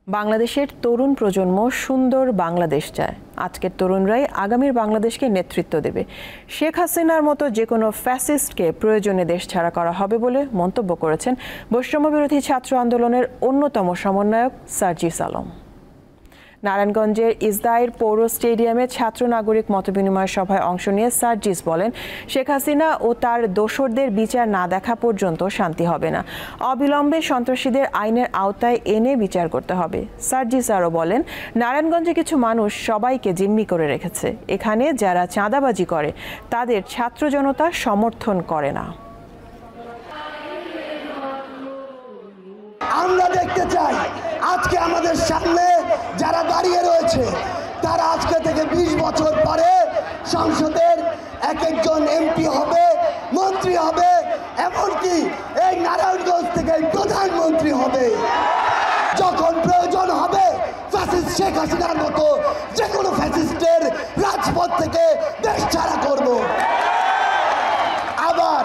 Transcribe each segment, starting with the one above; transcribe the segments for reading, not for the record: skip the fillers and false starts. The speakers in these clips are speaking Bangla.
বাংলাদেশের তরুণ প্রজন্ম সুন্দর বাংলাদেশ চায়। আজকের তরুণরাই আগামীর বাংলাদেশকে নেতৃত্ব দেবে। শেখ হাসিনার মতো যে কোনো ফ্যাসিস্টকে প্রয়োজনে দেশ ছাড়া করা হবে বলে মন্তব্য করেছেন বৈষম্যবিরোধী ছাত্র আন্দোলনের অন্যতম সমন্বয়ক সার্জিস আলম। নারায়ণগঞ্জের ইসদাইর পৌর স্টেডিয়ামে ছাত্র নাগরিক মতবিনিময় সভায় অংশ নিয়ে সার্জিস বলেন, শেখ হাসিনা ও তার দোসরদের বিচার না দেখা পর্যন্ত শান্তি হবে না। অবিলম্বে সন্ত্রাসীদের আইনের আওতায় এনে বিচার করতে হবে। সার্জিস আরও বলেন, নারায়ণগঞ্জে কিছু মানুষ সবাইকে জিম্মি করে রেখেছে। এখানে যারা চাঁদাবাজি করে তাদের ছাত্র জনতা সমর্থন করে না। আমরা দেখতে চাই আজকে আমাদের সামনে যারা দাঁড়িয়ে রয়েছে তারা আজকে থেকে 20 বছর পরে সংসদের এক একজন এমপি হবে, মন্ত্রী হবে, এমনকি এই নারায়ণগঞ্জ থেকে প্রধানমন্ত্রী হবে। যখন প্রয়োজন হবে ফ্যাসিস্ট শেখ হাসিনার মতো যে কোনো ফ্যাসিস্টের রাজপথ থেকে দেশ ছাড়া করব। আবার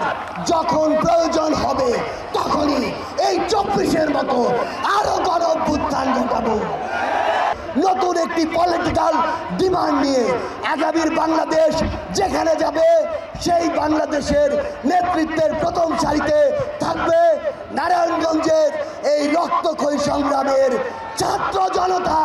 যখন প্রয়োজন হবে তখনই এই 24-এর মতো আরো গণ-অভ্যুত্থান ঘটাবো। নতুন একটি পলিটিক্যাল ডিমান্ড নিয়ে আগামীর বাংলাদেশ যেখানে যাবে সেই বাংলাদেশের নেতৃত্বের প্রথম সারিতে থাকবে নারায়ণগঞ্জের এই রক্তক্ষয়ী সংগ্রামের ছাত্র জনতা।